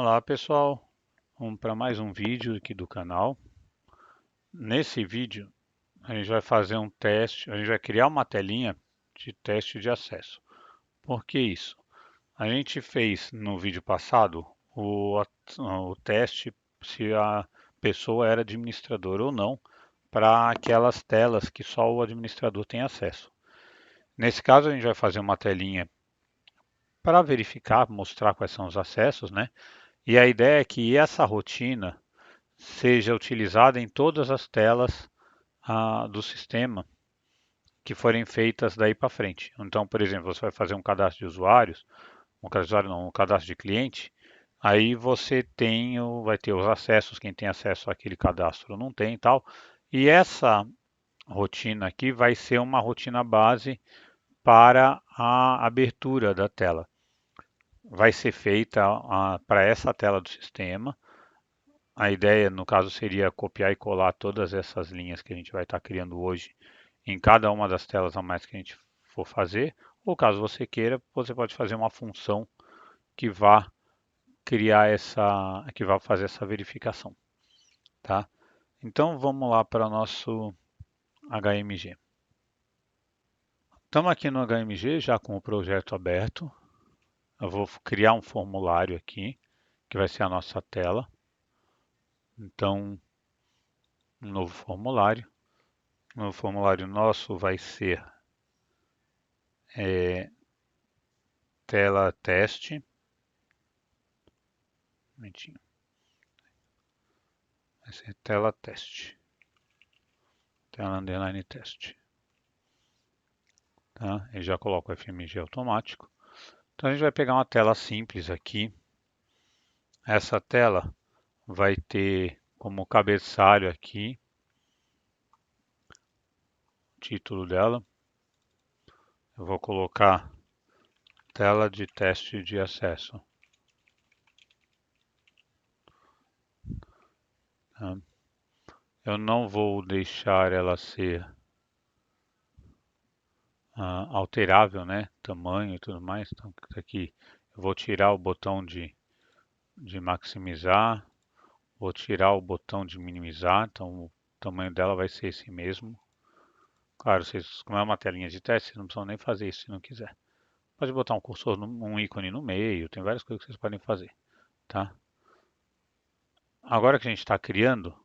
Olá pessoal, vamos para mais um vídeo aqui do canal. Nesse vídeo a gente vai fazer um teste, a gente vai criar uma telinha de teste de acesso. Por que isso? A gente fez no vídeo passado o teste se a pessoa era administrador ou não para aquelas telas que só o administrador tem acesso. Nesse caso a gente vai fazer uma telinha para verificar, mostrar quais são os acessos, né? E a ideia é que essa rotina seja utilizada em todas as telas do sistema que forem feitas daí para frente. Então, por exemplo, você vai fazer um cadastro de usuários, um cadastro de cliente, aí você vai ter os acessos, quem tem acesso àquele cadastro não tem e tal. E essa rotina aqui vai ser uma rotina base para a abertura da tela. Vai ser feita para essa tela do sistema. A ideia, no caso, seria copiar e colar todas essas linhas que a gente vai estar criando hoje em cada uma das telas a mais que a gente for fazer, ou caso você queira, você pode fazer uma função que vá que vá fazer essa verificação, tá? Então vamos lá para o nosso HMG. Estamos aqui no HMG já com o projeto aberto. Eu vou criar um formulário aqui, que vai ser a nossa tela. Então, um novo formulário. O novo formulário nosso vai ser tela teste. Momentinho. Vai ser tela teste. Tela underline teste. Tá? Eu já coloco o FMG automático. Então a gente vai pegar uma tela simples aqui. Essa tela vai ter como cabeçalho aqui o título dela. Eu vou colocar tela de teste de acesso. Tá? Eu não vou deixar ela ser alterável, né? Tamanho e tudo mais. Então aqui eu vou tirar o botão de maximizar, vou tirar o botão de minimizar, então o tamanho dela vai ser esse mesmo. Claro, como é uma telinha de teste, vocês não precisam nem fazer isso se não quiser. Pode botar um cursor, um ícone no meio, tem várias coisas que vocês podem fazer, tá? Agora que a gente está criando,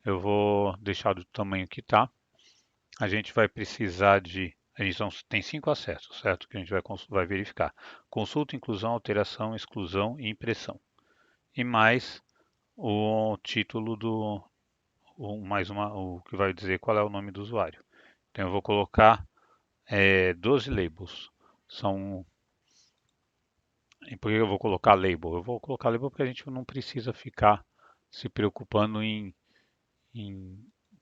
eu vou deixar do tamanho que está. A gente vai precisar a gente tem 5 acessos, certo? Que a gente vai verificar. Consulta, inclusão, alteração, exclusão e impressão. E mais o título o que vai dizer qual é o nome do usuário. Então eu vou colocar 12 labels. E por que eu vou colocar label? Eu vou colocar label porque a gente não precisa ficar se preocupando em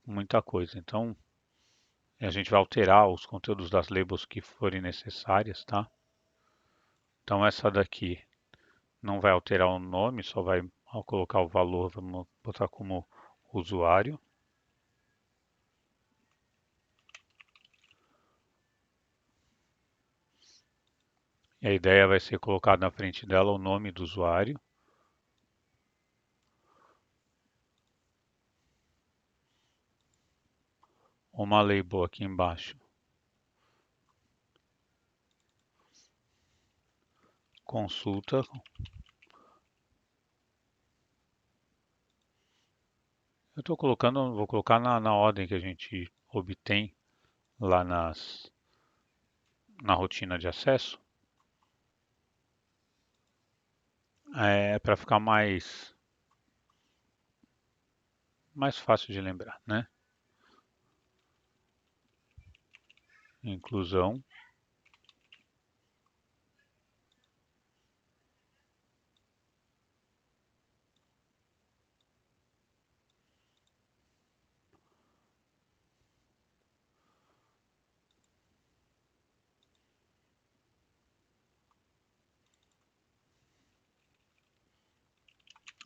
muita coisa. Então a gente vai alterar os conteúdos das labels que forem necessárias, tá? Então essa daqui não vai alterar o nome, só vai ao colocar o valor, vamos botar como usuário. E a ideia vai ser colocar na frente dela o nome do usuário. Uma label aqui embaixo. Consulta. Vou colocar na ordem que a gente obtém lá na rotina de acesso. Para ficar mais fácil de lembrar, né? Inclusão.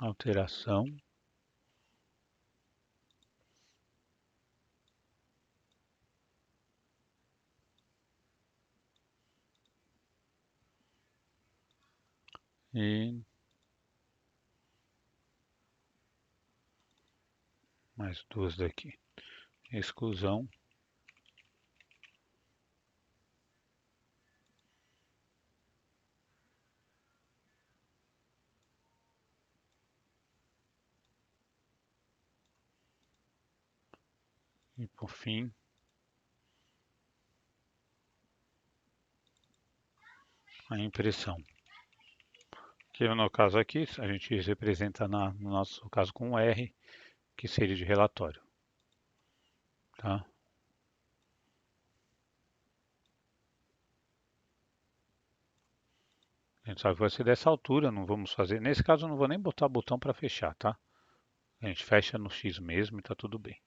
Alteração. E mais duas daqui. Exclusão. E por fim, a impressão. Que no caso aqui, a gente representa no nosso caso com um R, que seria de relatório. Tá? A gente sabe que vai ser dessa altura, não vamos fazer. Nesse caso eu não vou nem botar botão para fechar, tá? A gente fecha no X mesmo e tá tudo bem.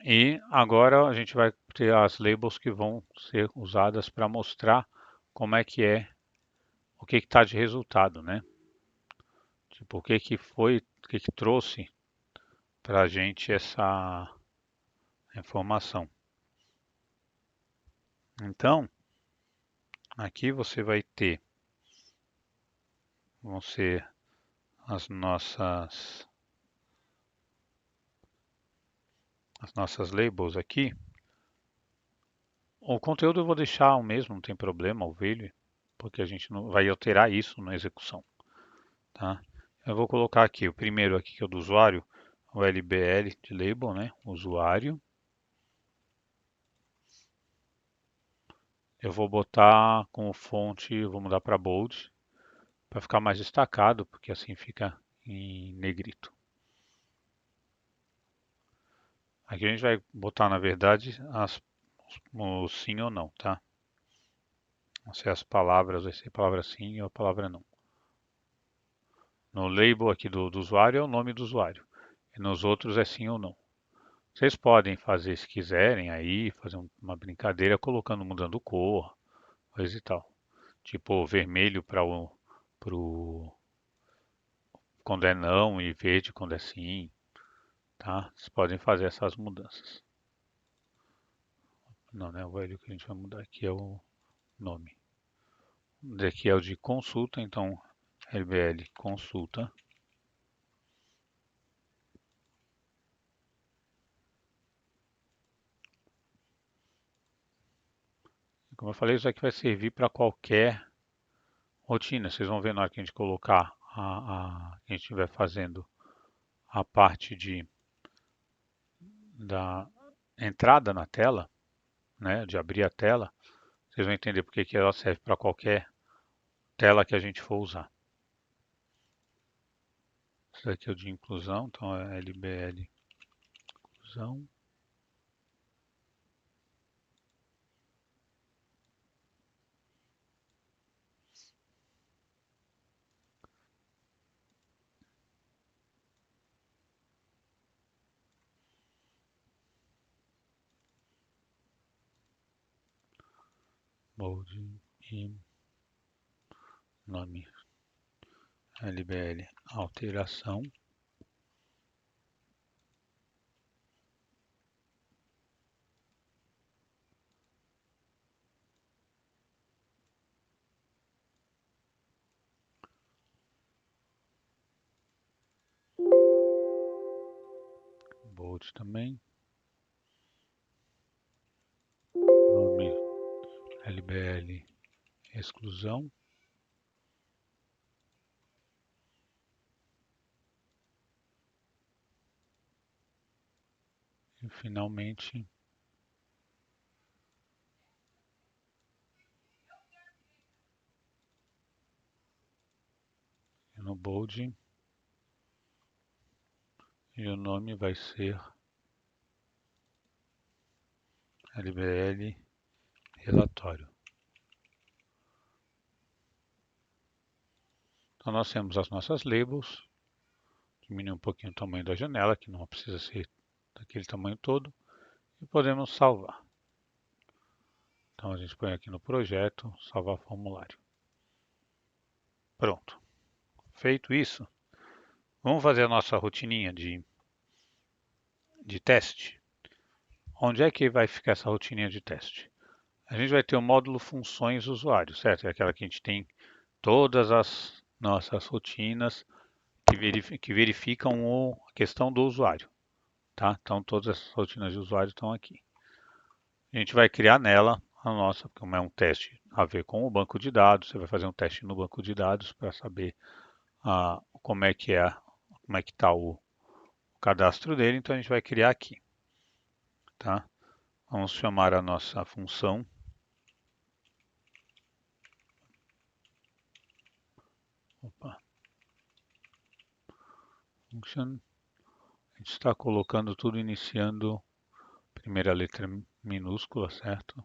E agora a gente vai ter as labels que vão ser usadas para mostrar como é que o que está de resultado, né? Tipo, o que que foi, o que que trouxe para a gente essa informação. Então, aqui você vai ter, vão ser as nossas labels aqui. O conteúdo eu vou deixar o mesmo, não tem problema, o velho, porque a gente não vai alterar isso na execução, tá? Eu vou colocar aqui o primeiro aqui que é o do usuário, o LBL de label, né? Usuário. Eu vou botar com fonte, vou mudar para bold, para ficar mais destacado, porque assim fica em negrito. Aqui a gente vai botar, na verdade, o sim ou não, tá? Vão ser as palavras, vai ser a palavra sim ou a palavra não. No label aqui do usuário é o nome do usuário. E nos outros é sim ou não. Vocês podem fazer, se quiserem, aí, fazer uma brincadeira colocando, mudando cor, coisa e tal. Tipo, vermelho pro, quando é não e verde quando é sim, tá? Vocês podem fazer essas mudanças. Não, né? O velho que a gente vai mudar aqui é o nome. Daqui é o de consulta, então LBL consulta. Como eu falei, isso aqui vai servir para qualquer rotina. Vocês vão ver na hora que a gente colocar que a gente estiver fazendo a parte da entrada na tela, né, de abrir a tela, vocês vão entender porque que ela serve para qualquer tela que a gente for usar. Isso daqui é o de inclusão, então é LBL inclusão. Bold e nome LBL alteração. Bold também. Nome LBL exclusão. E finalmente no bold e o nome vai ser LBL relatório. Então nós temos as nossas labels, diminuir um pouquinho o tamanho da janela, que não precisa ser daquele tamanho todo, e podemos salvar. Então a gente põe aqui no projeto, salvar formulário. Pronto. Feito isso, vamos fazer a nossa rotininha de teste. Onde é que vai ficar essa rotininha de teste? A gente vai ter o módulo funções usuário, certo? É aquela que a gente tem todas as nossas rotinas que verificam a questão do usuário, tá? Então todas as rotinas de usuário estão aqui. A gente vai criar nela a nossa, como é um teste a ver com o banco de dados, você vai fazer um teste no banco de dados para saber como é que está o cadastro dele, então a gente vai criar aqui, tá? Vamos chamar a nossa função function. A gente está colocando tudo iniciando primeira letra minúscula, certo?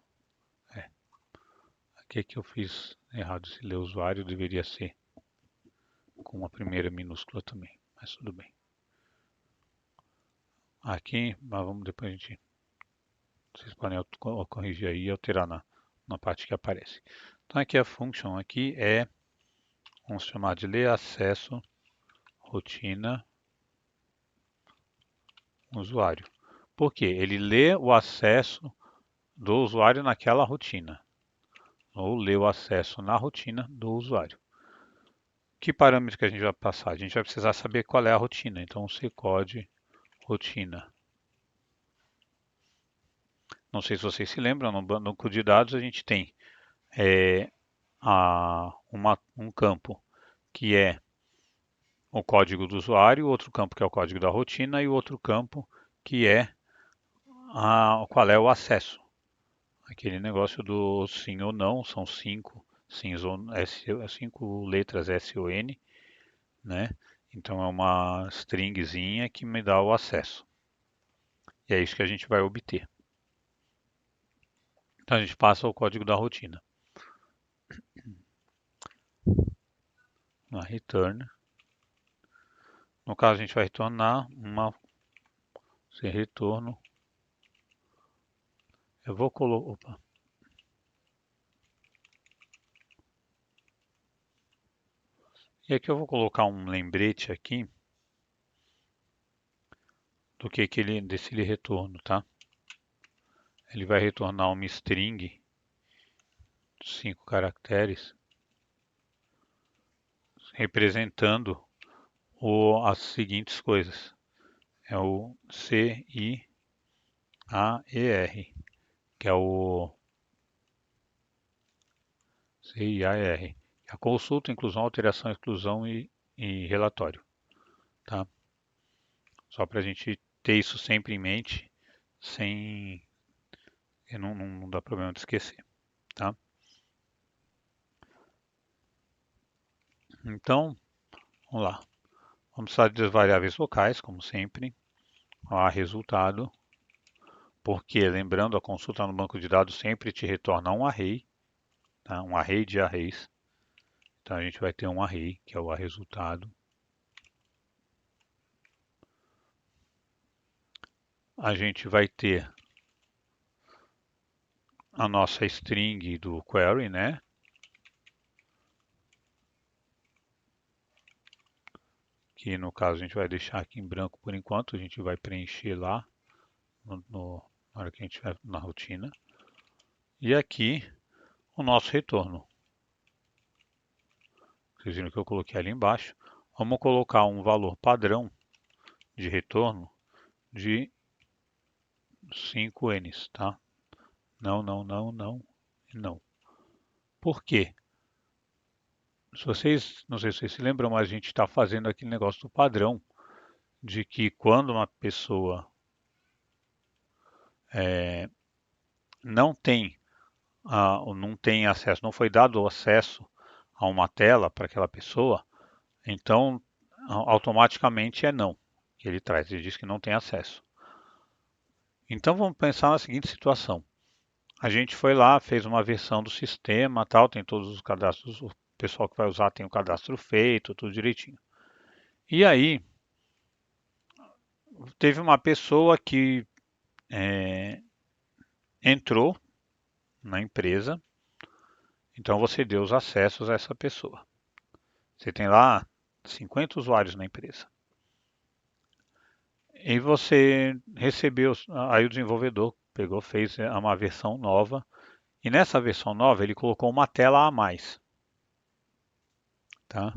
Aqui é que eu fiz errado, se ler usuário deveria ser com a primeira minúscula também, mas tudo bem. Aqui, mas vamos depois a gente, vocês podem corrigir aí e alterar na parte que aparece. Então aqui a function aqui vamos chamar de ler acesso rotina usuário. Por quê? Ele lê o acesso do usuário naquela rotina, ou lê o acesso na rotina do usuário. Que parâmetro que a gente vai passar? A gente vai precisar saber qual é a rotina, então code rotina. Não sei se vocês se lembram, no banco de dados a gente tem um campo que é o código do usuário, outro campo que é o código da rotina e o outro campo que é qual é o acesso. Aquele negócio do sim ou não, são cinco letras SON, né? Então é uma stringzinha que me dá o acesso. E é isso que a gente vai obter. Então a gente passa o código da rotina. Na return. No caso a gente vai retornar sem retorno. Eu vou colocar. E aqui eu vou colocar um lembrete aqui do que ele desse retorno, tá? Ele vai retornar uma string de 5 caracteres representando as seguintes coisas. É o CIAER, que é o CIAER, a consulta, inclusão, alteração, exclusão e relatório, tá? Só para a gente ter isso sempre em mente, não dá problema de esquecer, tá? Então, vamos lá. Vamos precisar das variáveis locais, como sempre. Resultado, porque lembrando, a consulta no banco de dados sempre te retorna um array, tá? Um array de arrays. Então a gente vai ter um array, que é o resultado. A gente vai ter a nossa string do query, né? Que no caso a gente vai deixar aqui em branco por enquanto, a gente vai preencher lá na hora que a gente estiver na rotina. E aqui o nosso retorno. Vocês viram que eu coloquei ali embaixo. Vamos colocar um valor padrão de retorno de 5 N's, tá? Não, não, não, não e não. Por quê? Não sei se vocês se lembram, mas a gente está fazendo aquele negócio do padrão de que quando uma pessoa não tem não tem acesso, não foi dado o acesso a uma tela para aquela pessoa, então automaticamente é não que ele traz, ele diz que não tem acesso. Então vamos pensar na seguinte situação. A gente foi lá, fez uma versão do sistema, tal, tem todos os cadastros, o pessoal que vai usar tem o cadastro feito, tudo direitinho. E aí, teve uma pessoa que entrou na empresa, então você deu os acessos a essa pessoa. Você tem lá 50 usuários na empresa. E você recebeu, aí o desenvolvedor pegou, fez uma versão nova, e nessa versão nova ele colocou uma tela a mais. Tá?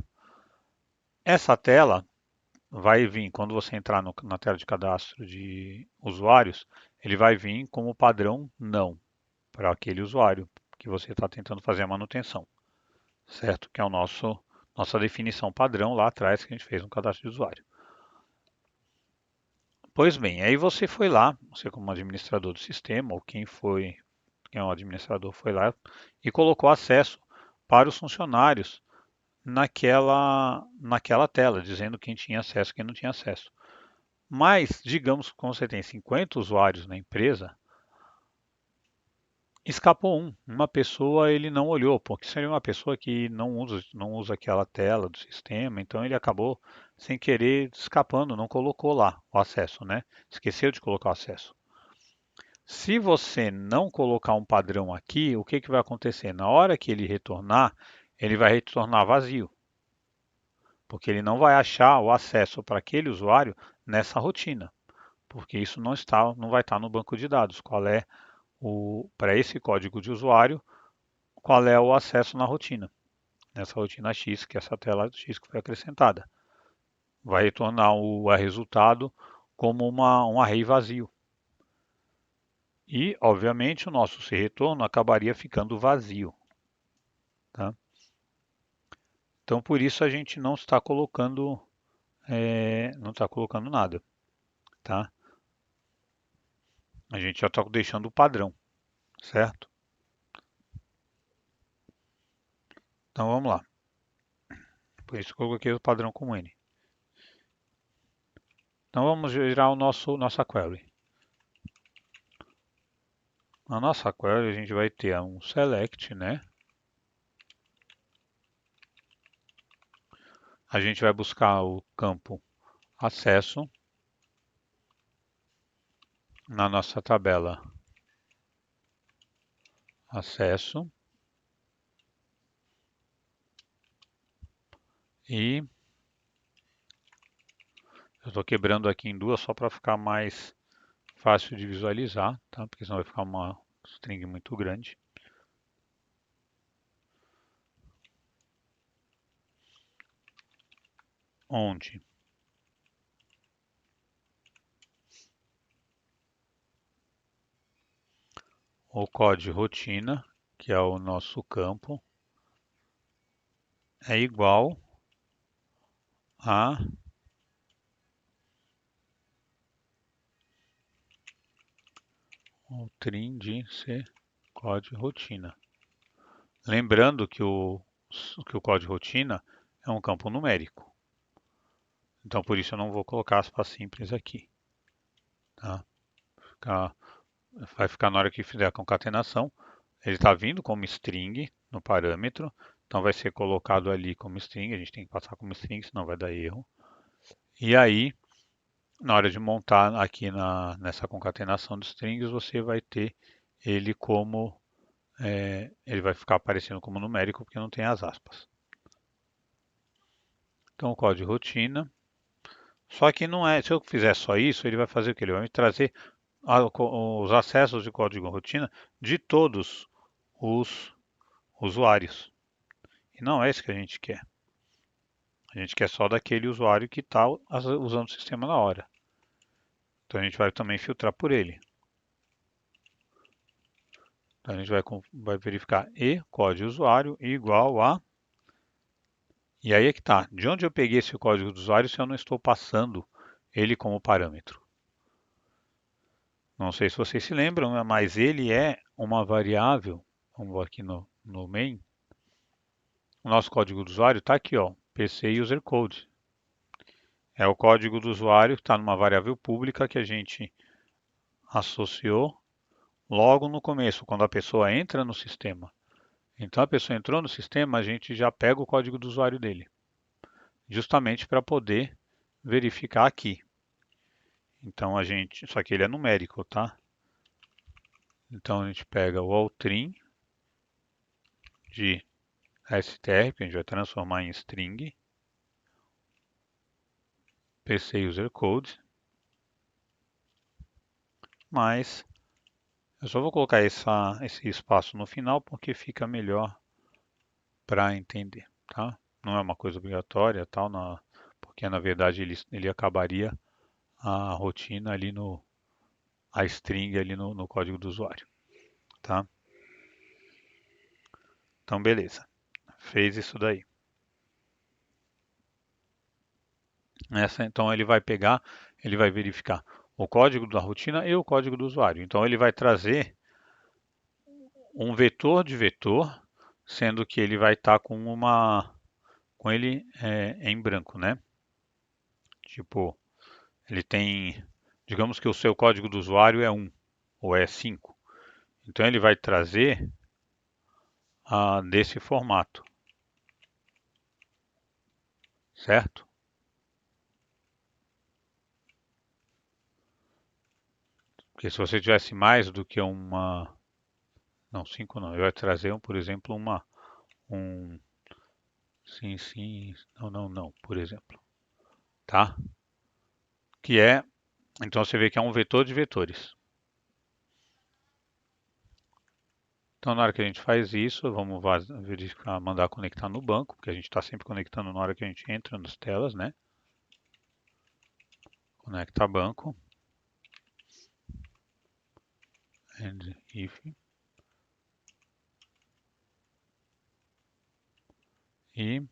Essa tela vai vir, quando você entrar na tela de cadastro de usuários, ele vai vir como padrão não para aquele usuário que você está tentando fazer a manutenção, certo? Que é o nossa definição padrão lá atrás que a gente fez no cadastro de usuário. Pois bem, aí você foi lá, você como administrador do sistema, ou quem é o administrador foi lá e colocou acesso para os funcionários naquela tela, dizendo quem tinha acesso e quem não tinha acesso. Mas, digamos que quando você tem 50 usuários na empresa, escapou uma pessoa ele não olhou, porque seria uma pessoa que não usa aquela tela do sistema, então ele acabou sem querer escapando, não colocou lá o acesso, né? Esqueceu de colocar o acesso. Se você não colocar um padrão aqui, o que que vai acontecer? Na hora que ele retornar, ele vai retornar vazio, porque ele não vai achar o acesso para aquele usuário nessa rotina, porque isso não vai estar no banco de dados. Qual é para esse código de usuário, qual é o acesso na rotina, nessa rotina X, que é essa tela X que foi acrescentada. Vai retornar o resultado como um array vazio. E, obviamente, o nosso se retorno acabaria ficando vazio. Tá? Então, por isso a gente não está colocando nada. Tá? A gente já está deixando o padrão, certo? Então, vamos lá. Por isso que eu coloquei o padrão como N. Então, vamos gerar nossa query. Na nossa query, a gente vai ter um select, né? A gente vai buscar o campo acesso na nossa tabela acesso e eu estou quebrando aqui em duas só para ficar mais fácil de visualizar, tá? Porque senão vai ficar uma string muito grande. Onde o código rotina, que é o nosso campo, é igual a o trim de C código rotina. Lembrando que o código rotina é um campo numérico. Então, por isso eu não vou colocar aspas simples aqui. Tá? Vai ficar na hora que fizer a concatenação. Ele está vindo como string no parâmetro. Então, vai ser colocado ali como string. A gente tem que passar como string, senão vai dar erro. E aí, na hora de montar aqui nessa concatenação de strings, você vai ter ele como... ele vai ficar aparecendo como numérico porque não tem as aspas. Então, o código rotina. Só que não é, se eu fizer só isso, ele vai fazer o que? Ele vai me trazer os acessos de código rotina de todos os usuários. E não é isso que a gente quer. A gente quer só daquele usuário que está usando o sistema na hora. Então a gente vai também filtrar por ele. Então a gente vai verificar e código usuário igual a... E aí é que está. De onde eu peguei esse código do usuário se eu não estou passando ele como parâmetro? Não sei se vocês se lembram, né, mas ele é uma variável. Vamos aqui no main. O nosso código do usuário está aqui, ó, PC User Code. É o código do usuário que está numa variável pública que a gente associou logo no começo, quando a pessoa entra no sistema. Então a pessoa entrou no sistema, a gente já pega o código do usuário dele, justamente para poder verificar aqui. Então só que ele é numérico, tá? Então a gente pega o allTrim de str, que a gente vai transformar em string, PC User Code, mas eu só vou colocar esse espaço no final porque fica melhor para entender, tá? Não é uma coisa obrigatória, tal, porque na verdade ele acabaria a rotina ali a string ali no código do usuário, tá? Então, beleza. Fez isso daí. Então ele vai pegar, ele vai verificar o código da rotina e o código do usuário. Então ele vai trazer um vetor de vetor, sendo que ele vai estar com ele em branco, né? Tipo, ele tem, digamos que o seu código do usuário é 1 ou é 5. Então ele vai trazer desse formato, certo? Porque se você tivesse mais do que não, 5 não, eu ia trazer, por exemplo, um, sim, sim, não, não, não, por exemplo, tá? Que é, então você vê que é um vetor de vetores. Então, na hora que a gente faz isso, vamos verificar, mandar conectar no banco, porque a gente está sempre conectando na hora que a gente entra nas telas, né? Conecta banco. And if. E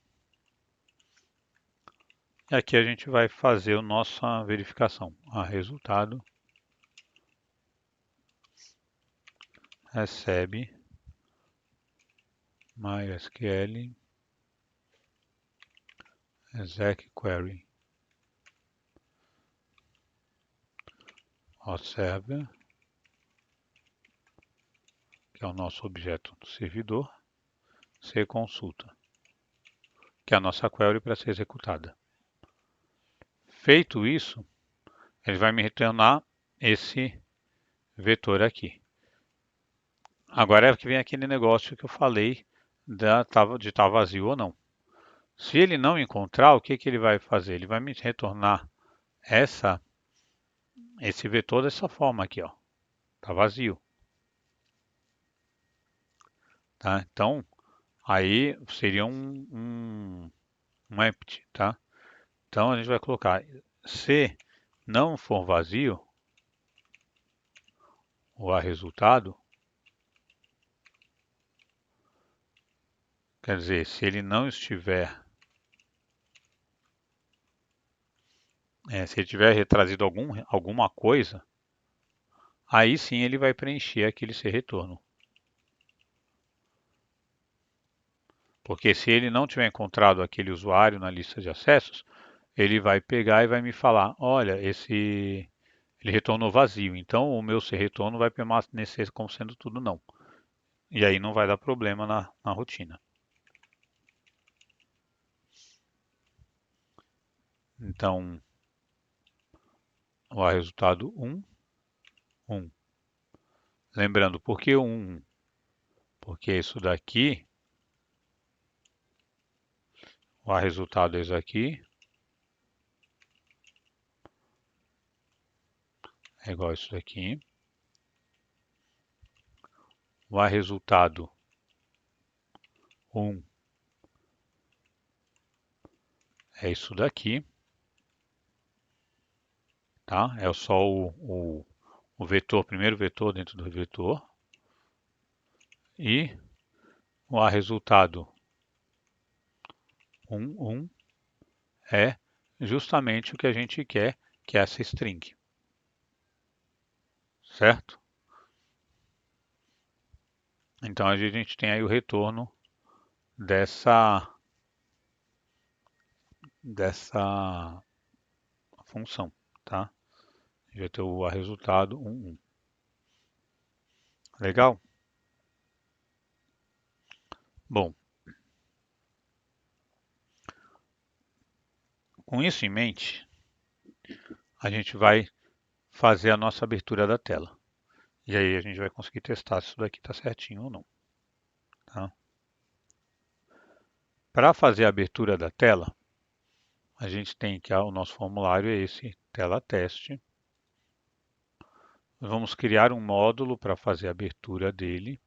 aqui a gente vai fazer a nossa verificação. Resultado recebe MySQL exec query ao server, que é o nosso objeto do servidor, ser consulta, que é a nossa query para ser executada. Feito isso, ele vai me retornar esse vetor aqui. Agora é que vem aquele negócio que eu falei de estar vazio ou não. Se ele não encontrar, o que ele vai fazer? Ele vai me retornar esse vetor dessa forma aqui, ó. Tá vazio. Tá? Então, aí seria um empty, tá? Então a gente vai colocar, se não for vazio, o resultado, quer dizer, se ele não estiver, se ele tiver retrazido alguma coisa, aí sim ele vai preencher aquele ser retorno. Porque se ele não tiver encontrado aquele usuário na lista de acessos, ele vai pegar e vai me falar, olha, ele retornou vazio, então o meu ser retorno vai permanecer como sendo tudo não. E aí não vai dar problema na rotina. Então, o resultado 1, 1. Lembrando, por que o 1? Porque isso daqui, o resultado é isso aqui, é igual a isso daqui. O resultado 1 é isso daqui, tá? É só o vetor, primeiro vetor dentro do vetor. E o resultado 1, 1 é justamente o que a gente quer, que é essa string. Certo? Então a gente tem aí o retorno dessa função, tá? Já tem o resultado 1, 1. Legal? Bom, com isso em mente, a gente vai fazer a nossa abertura da tela. E aí a gente vai conseguir testar se isso daqui está certinho ou não. Tá? Para fazer a abertura da tela, a gente tem que o nosso formulário é esse, tela teste. Vamos criar um módulo para fazer a abertura dele,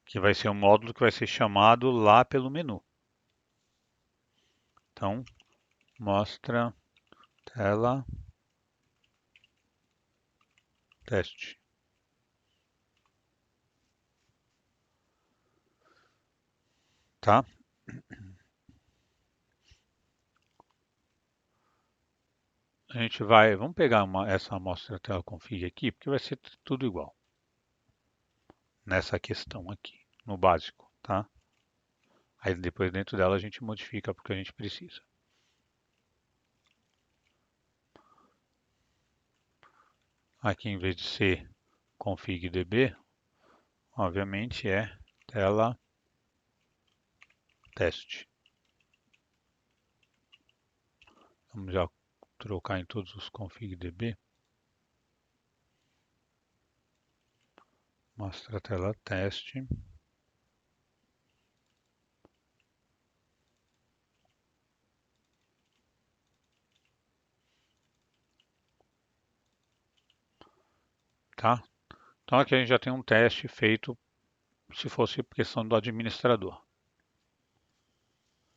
que vai ser um módulo que vai ser chamado lá pelo menu. Então, mostra tela teste. Tá? A gente vai, vamos pegar essa amostra tela config aqui, porque vai ser tudo igual nessa questão aqui, no básico, tá? Aí depois dentro dela a gente modifica porque a gente precisa. Aqui em vez de ser config db, obviamente é tela teste. Vamos já trocar em todos os config db. Mostra a tela teste. Tá? Então aqui a gente já tem um teste feito se fosse questão do administrador.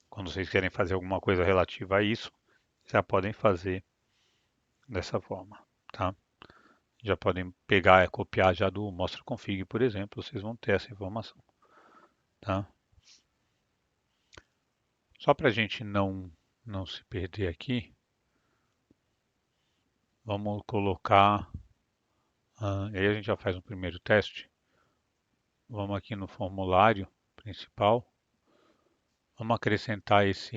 Quando vocês querem fazer alguma coisa relativa a isso, já podem fazer dessa forma, tá? Já podem pegar e copiar já do mostra config, por exemplo, vocês vão ter essa informação, tá? Só para a gente não se perder aqui, vamos colocar, aí a gente já faz um primeiro teste. Vamos aqui no formulário principal, vamos acrescentar essa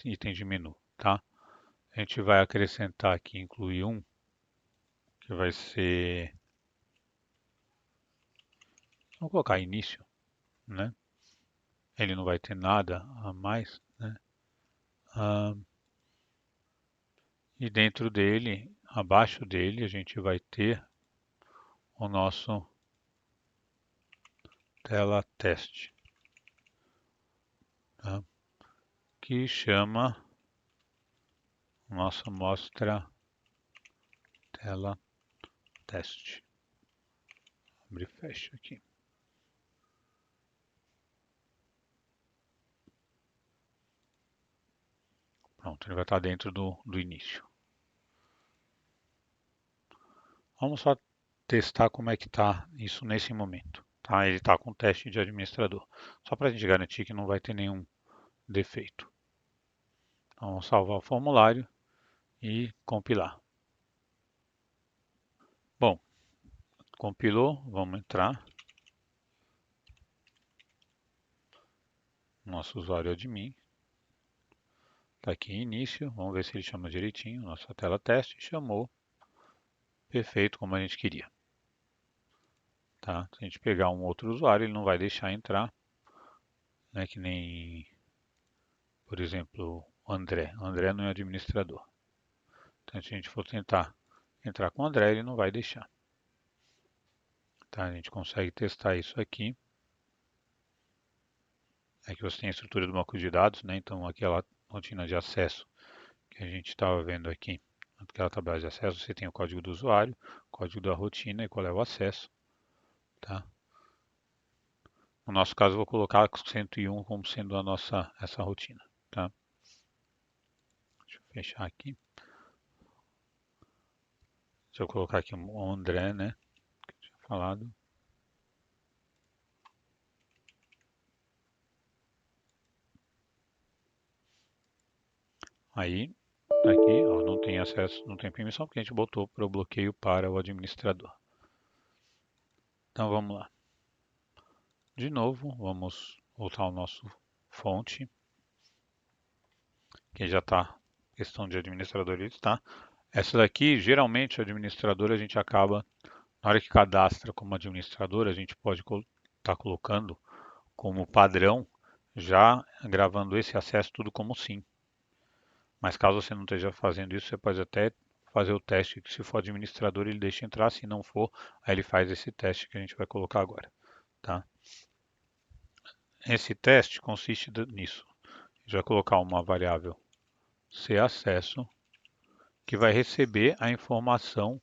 item de menu, tá? A gente vai acrescentar aqui, incluir um, que vai ser, vamos colocar início, né? Ele não vai ter nada a mais, né? E dentro dele, abaixo dele, a gente vai ter o nosso tela teste, tá? Que chama nossa mostra tela teste. Abre e fecha aqui. Pronto, ele vai estar dentro do início. Vamos só testar como é que está isso nesse momento. Tá? Ele está com teste de administrador. Só para a gente garantir que não vai ter nenhum defeito. Então, vamos salvar o formulário e compilar. Bom, compilou, vamos entrar. Nosso usuário admin. Está aqui em início, vamos ver se ele chama direitinho. Nossa tela teste chamou. Perfeito, como a gente queria. Tá? Se a gente pegar um outro usuário, ele não vai deixar entrar. Né? Que nem, por exemplo, o André. O André não é administrador. Então, se a gente for tentar entrar com o André, ele não vai deixar. Tá? A gente consegue testar isso aqui. Aqui você tem a estrutura do banco de dados, né? Então, aquela rotina de acesso que a gente estava vendo aqui, aquela tabela de acesso, você tem o código do usuário, código da rotina e qual é o acesso. Tá? No nosso caso, eu vou colocar 101 como sendo essa rotina. Tá? Deixa eu fechar aqui. Deixa eu colocar aqui o André, né? Que eu tinha falado. Aí, aqui, ó, não tem acesso, não tem permissão, porque a gente botou para o bloqueio para o administrador. Então vamos lá. De novo, vamos voltar ao nosso fonte, que já está questão de administrador, tá? Essa daqui, geralmente, o administrador a gente acaba, na hora que cadastra como administrador, a gente pode estar colocando como padrão, já gravando esse acesso tudo como sim. Mas caso você não esteja fazendo isso, você pode até fazer o teste, que se for administrador ele deixa entrar, se não for, aí ele faz esse teste que a gente vai colocar agora. Tá? Esse teste consiste nisso. A gente vai colocar uma variável cAcesso, que vai receber a informação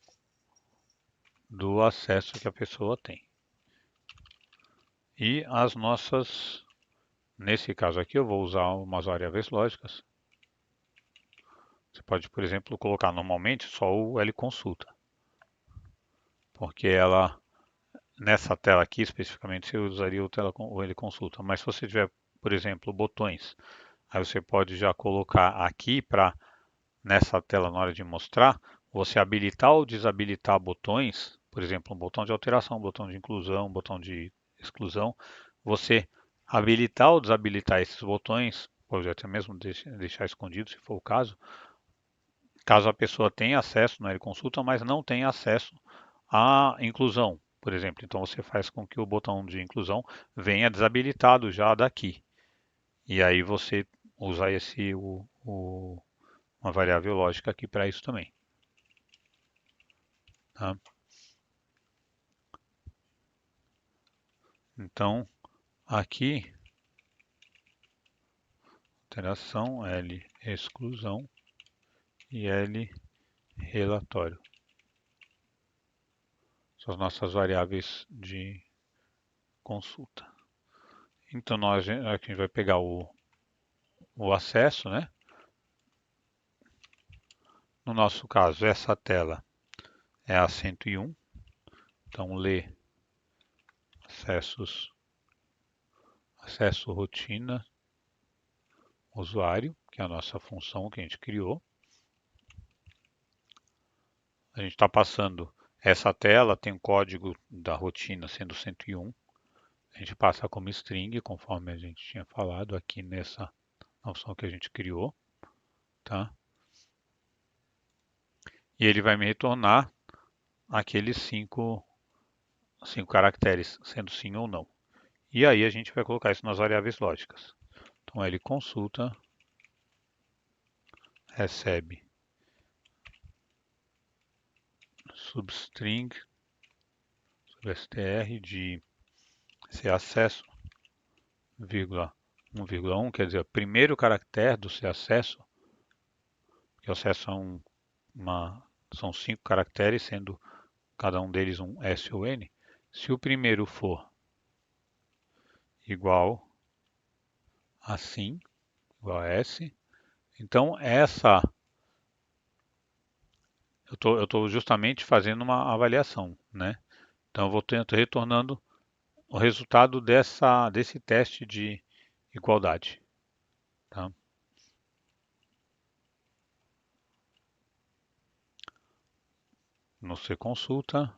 do acesso que a pessoa tem. E as nossas Nesse caso aqui eu vou usar umas variáveis lógicas. Você pode, por exemplo, colocar normalmente só o lconsulta, porque ela, nessa tela aqui especificamente, você usaria o lconsulta. Mas se você tiver, por exemplo, botões, aí você pode já colocar aqui para, nessa tela, na hora de mostrar, você habilitar ou desabilitar botões, por exemplo, um botão de alteração, um botão de inclusão, um botão de exclusão. Você habilitar ou desabilitar esses botões, pode até mesmo deixar escondido, se for o caso, caso a pessoa tenha acesso na consulta, mas não tenha acesso à inclusão, por exemplo. Então você faz com que o botão de inclusão venha desabilitado já daqui. E aí você usa uma variável lógica aqui para isso também. Tá? Então aqui alteração L exclusão e L relatório. São as nossas variáveis de consulta. Então aqui a gente vai pegar o acesso, né? No nosso caso, essa tela é a 101. Então, ler acesso rotina usuário, que é a nossa função que a gente criou. A gente está passando essa tela, tem o código da rotina sendo 101. A gente passa como string, conforme a gente tinha falado aqui nessa função que a gente criou. Tá? E ele vai me retornar aqueles cinco caracteres, sendo sim ou não. E aí a gente vai colocar isso nas variáveis lógicas. Então ele consulta, recebe substring, substr de ser acesso, vírgula 1,1, quer dizer, o primeiro caractere do ser acesso, que o acesso são 5 caracteres, sendo cada um deles um S ou N. Se o primeiro for igual a sim, igual a S, então eu estou justamente fazendo uma avaliação, né? Então eu vou retornando o resultado desse teste de igualdade. Tá? No C consulta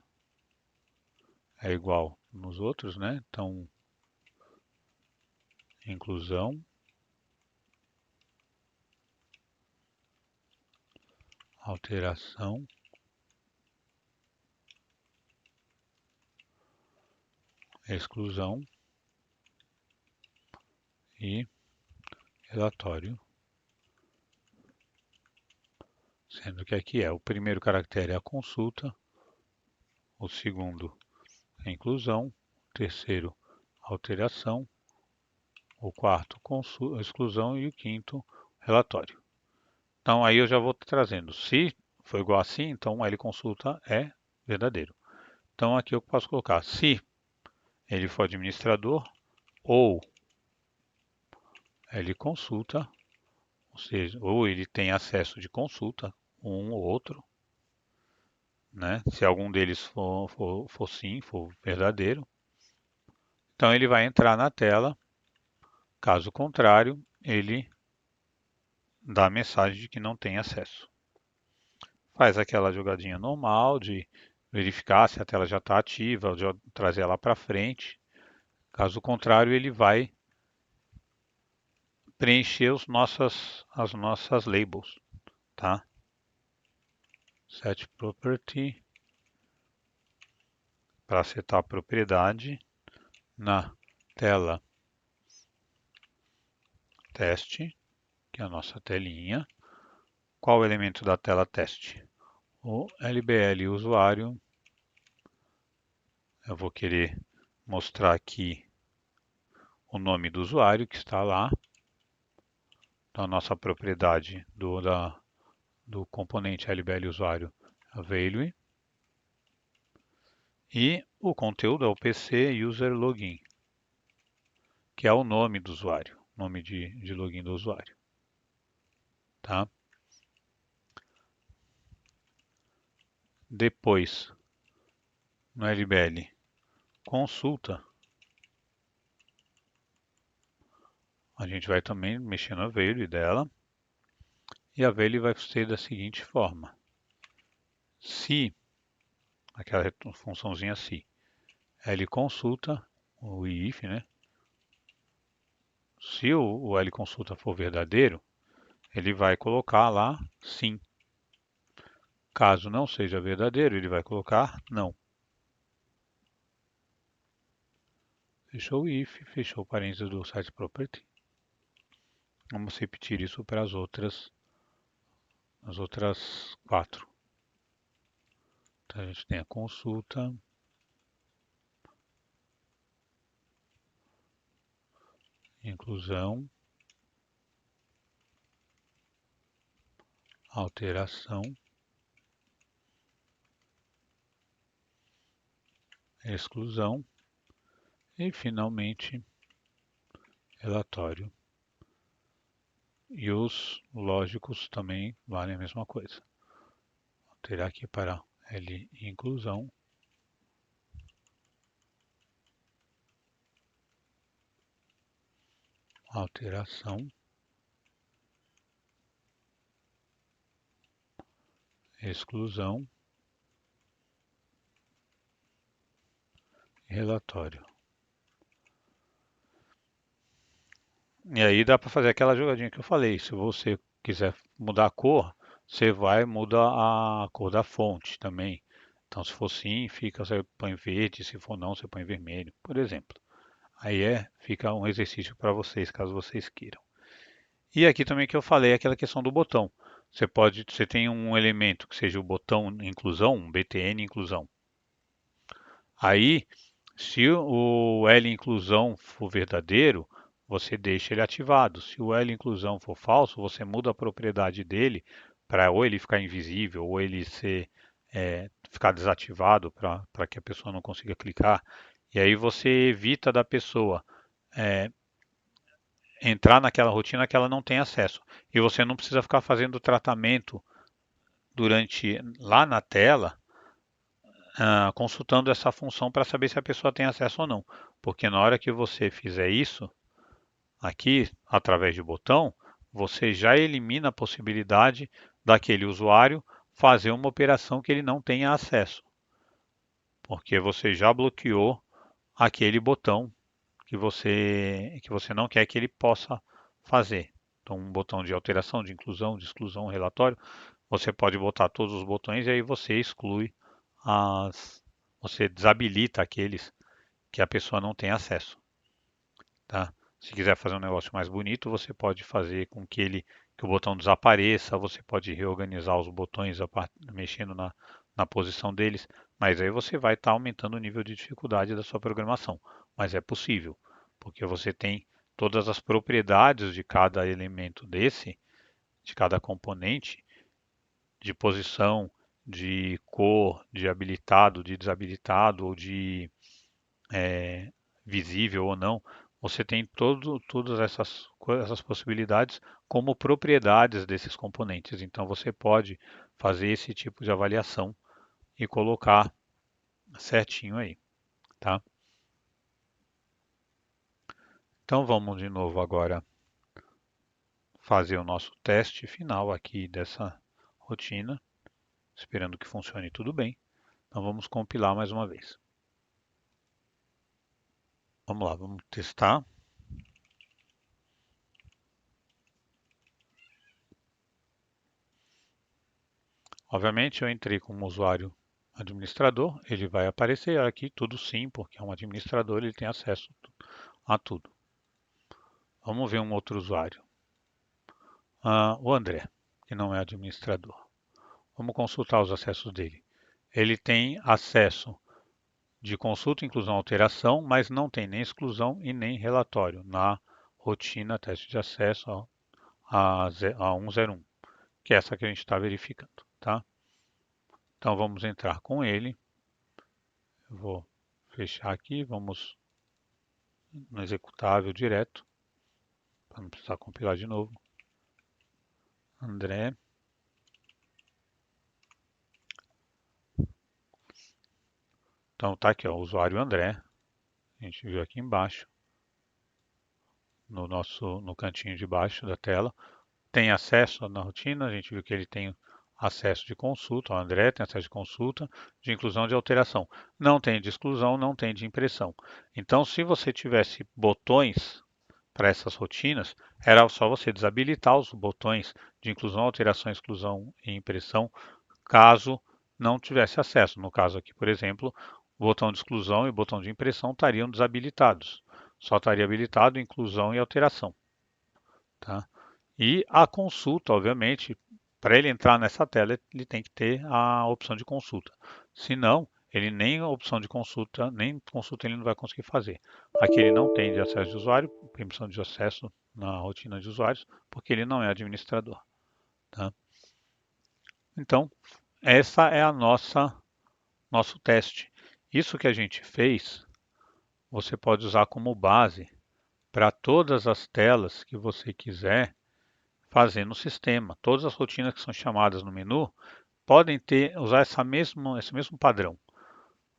é igual nos outros, né? Então, inclusão, alteração, exclusão e relatório. Sendo que aqui o primeiro caractere é a consulta, o segundo é a inclusão, o terceiro alteração, o quarto exclusão e o quinto relatório. Então aí eu já vou trazendo. Se for igual assim, então L consulta é verdadeiro. Então aqui eu posso colocar se ele for administrador ou L consulta, ou seja, ou ele tem acesso de consulta, um ou outro, né? Se algum deles for sim, for verdadeiro, então ele vai entrar na tela. Caso contrário, ele dá a mensagem de que não tem acesso. Faz aquela jogadinha normal de verificar se a tela já está ativa, de trazer ela para frente. Caso contrário, ele vai preencher as nossas labels, tá? Set property para setar a propriedade na tela teste, que é a nossa telinha. Qual o elemento da tela teste? O LBL usuário. Eu vou querer mostrar aqui o nome do usuário que está lá. Então, a nossa propriedade do componente LBL usuário é value. E o conteúdo é o PC User Login, que é o nome do usuário. nome de login do usuário, tá? Depois, no LBL, consulta, a gente vai também mexer na value dela, e a value vai ser da seguinte forma: se, aquela funçãozinha se, L consulta, o if, né? Se o L consulta for verdadeiro, ele vai colocar lá sim. Caso não seja verdadeiro, ele vai colocar não. Fechou o if, fechou o parênteses do site property. Vamos repetir isso para as outras 4. Então a gente tem a consulta, inclusão, alteração, exclusão e finalmente relatório. E os lógicos também valem a mesma coisa. Vou alterar aqui para L inclusão, alteração, exclusão e relatório. E aí dá para fazer aquela jogadinha que eu falei. Se você quiser mudar a cor, você vai mudar a cor da fonte também. Então, se for sim, você põe verde, se for não, você põe vermelho, por exemplo. Aí fica um exercício para vocês, caso vocês queiram. E aqui também que eu falei, aquela questão do botão. Você tem um elemento que seja o botão inclusão, um BTN inclusão. Aí, se o L inclusão for verdadeiro, você deixa ele ativado. Se o L inclusão for falso, você muda a propriedade dele para ou ele ficar invisível ou ele ficar desativado para que a pessoa não consiga clicar. E aí você evita da pessoa é, entrar naquela rotina que ela não tem acesso. E você não precisa ficar fazendo tratamento durante lá na tela, consultando essa função para saber se a pessoa tem acesso ou não. Porque na hora que você fizer isso, aqui, através de botão, você já elimina a possibilidade daquele usuário fazer uma operação que ele não tenha acesso. Porque você já bloqueou aquele botão que você não quer que ele possa fazer. Então, um botão de alteração, de inclusão, de exclusão, relatório, você pode botar todos os botões e aí você exclui você desabilita aqueles que a pessoa não tem acesso, tá? Se quiser fazer um negócio mais bonito, você pode fazer com que o botão desapareça, você pode reorganizar os botões mexendo na posição deles, mas aí você vai estar aumentando o nível de dificuldade da sua programação. Mas é possível, porque você tem todas as propriedades de cada elemento de cada componente, de posição, de cor, de habilitado, de desabilitado ou de visível ou não, você tem todas essas possibilidades como propriedades desses componentes. Então você pode fazer esse tipo de avaliação e colocar certinho aí, tá? Então vamos de novo agora fazer o nosso teste final aqui dessa rotina, esperando que funcione tudo bem. Então vamos compilar mais uma vez. Vamos lá, vamos testar. Obviamente eu entrei como usuário administrador, ele vai aparecer aqui tudo sim, porque é um administrador, ele tem acesso a tudo. Vamos ver um outro usuário. O André, que não é administrador. Vamos consultar os acessos dele. Ele tem acesso de consulta, inclusão, alteração, mas não tem nem exclusão e nem relatório na rotina teste de acesso a 101, que é essa que a gente está verificando, tá? Então vamos entrar com ele. Eu vou fechar aqui, vamos no executável direto. para não precisar compilar de novo. André. Então tá aqui, ó, o usuário André. A gente viu aqui embaixo, no cantinho de baixo da tela. Tem acesso na rotina, a gente viu que ele tem acesso de consulta, o André tem acesso de consulta, de inclusão, de alteração. Não tem de exclusão, não tem de impressão. Então, se você tivesse botões para essas rotinas, era só você desabilitar os botões de inclusão, alteração, exclusão e impressão, caso não tivesse acesso. No caso aqui, por exemplo, o botão de exclusão e o botão de impressão estariam desabilitados. Só estaria habilitado inclusão e alteração. Tá? E a consulta, obviamente, para ele entrar nessa tela, ele tem que ter a opção de consulta. Se não, ele nem a opção de consulta, nem consulta ele não vai conseguir fazer. Aqui ele não tem de acesso de usuário, permissão de acesso na rotina de usuários, porque ele não é administrador. Tá? Então, essa é a nosso teste. Isso que a gente fez, você pode usar como base para todas as telas que você quiser fazer no sistema. Todas as rotinas que são chamadas no menu podem usar esse mesmo padrão,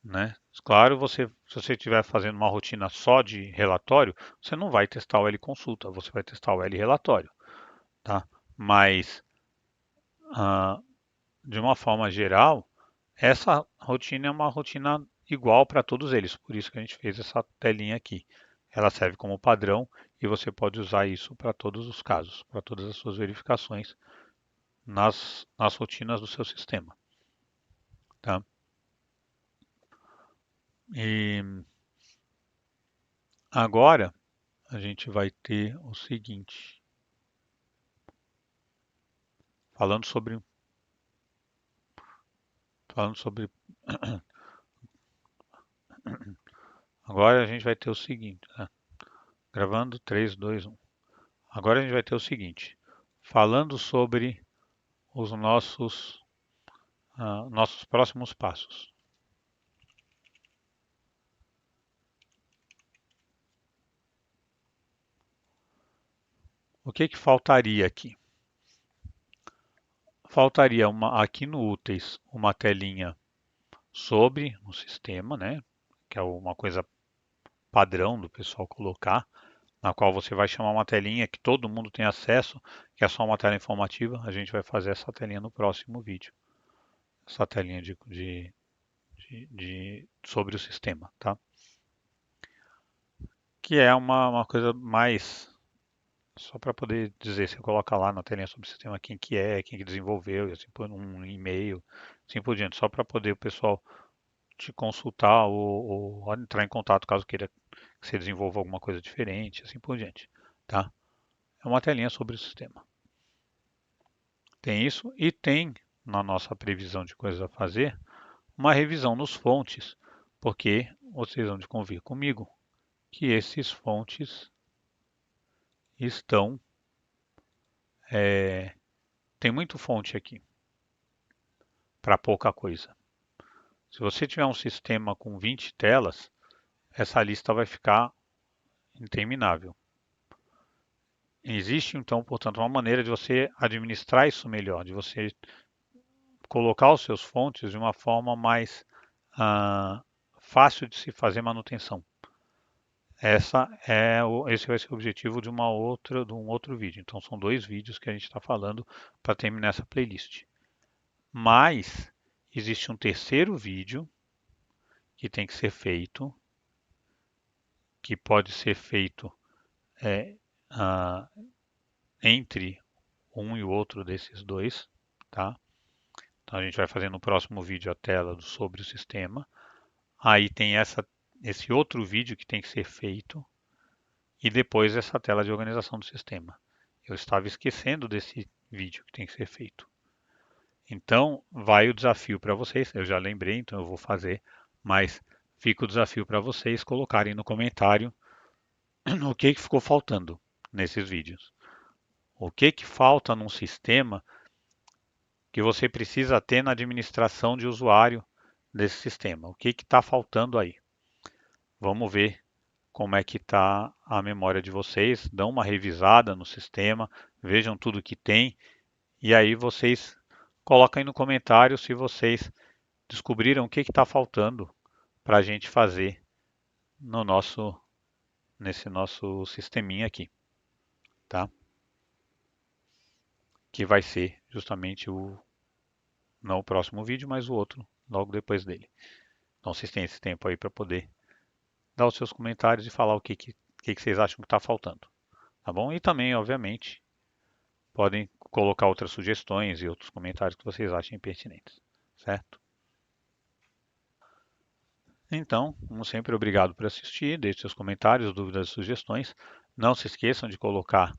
né? Claro, se você estiver fazendo uma rotina só de relatório, você não vai testar o L consulta, você vai testar o L relatório, tá? Mas, ah, de uma forma geral, essa rotina é uma rotina igual para todos eles, por isso que a gente fez essa telinha aqui. Ela serve como padrão e você pode usar isso para todos os casos, para todas as suas verificações nas rotinas do seu sistema. Tá? E agora a gente vai ter o seguinte, falando sobre, falando sobre, agora a gente vai ter o seguinte, né? Gravando 3, 2, 1. Agora a gente vai ter o seguinte, falando sobre os nossos próximos passos. O que que faltaria aqui? Faltaria aqui no úteis uma telinha sobre o sistema, né? Que é uma coisa padrão do pessoal colocar, na qual você vai chamar uma telinha que todo mundo tem acesso, que é só uma tela informativa. A gente vai fazer essa telinha no próximo vídeo. Essa telinha sobre o sistema, tá? Que é uma coisa mais só para poder dizer, você coloca lá na telinha sobre o sistema quem que é, quem que desenvolveu, e assim por um e-mail, assim por diante, só para poder o pessoal te consultar ou entrar em contato caso queira que você desenvolva alguma coisa diferente, assim por diante, tá? É uma telinha sobre o sistema. Tem isso e tem na nossa previsão de coisas a fazer uma revisão nos fontes, porque vocês vão de convir comigo que esses fontes estão tem muito fonte aqui para pouca coisa. Se você tiver um sistema com 20 telas, essa lista vai ficar interminável. Existe então, portanto, uma maneira de você administrar isso melhor, de você colocar os seus fontes de uma forma mais fácil de se fazer manutenção. Esse vai ser o objetivo de um outro vídeo. Então são 2 vídeos que a gente está falando para terminar essa playlist. Mas existe um terceiro vídeo que tem que ser feito, que pode ser feito é, ah, entre um e o outro desses dois, tá? Então a gente vai fazer no próximo vídeo a tela sobre o sistema. Aí tem esse outro vídeo que tem que ser feito e depois essa tela de organização do sistema. Eu estava esquecendo desse vídeo que tem que ser feito. Então vai o desafio para vocês. Eu já lembrei, então eu vou fazer, mas fica o desafio para vocês colocarem no comentário o que ficou faltando nesses vídeos. O que falta num sistema que você precisa ter na administração de usuário desse sistema? O que está faltando aí? Vamos ver como é que está a memória de vocês, dão uma revisada no sistema, vejam tudo que tem e aí vocês colocam aí no comentário se vocês descobriram o que está faltando para a gente fazer no nesse nosso sisteminha aqui, tá? Que vai ser justamente não o próximo vídeo, mas o outro logo depois dele. Então vocês têm esse tempo aí para poder dar os seus comentários e falar o que vocês acham que está faltando, tá bom? E também, obviamente, podem colocar outras sugestões e outros comentários que vocês achem pertinentes, certo? Então, como sempre, obrigado por assistir, deixe seus comentários, dúvidas e sugestões. Não se esqueçam de colocar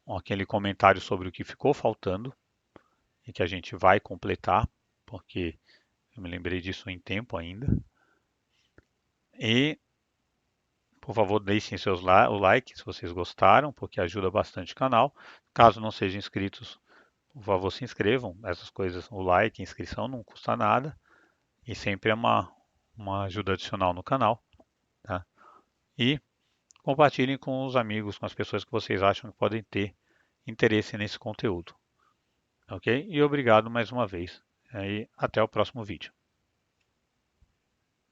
aquele comentário sobre o que ficou faltando e que a gente vai completar, porque eu me lembrei disso em tempo ainda. E, por favor, deixem o like se vocês gostaram, porque ajuda bastante o canal. Caso não sejam inscritos, por favor, se inscrevam. Essas coisas, o like, a inscrição não custa nada e sempre é uma ajuda adicional no canal, tá? E compartilhem com os amigos, com as pessoas que vocês acham que podem ter interesse nesse conteúdo, ok? E obrigado mais uma vez. E até o próximo vídeo.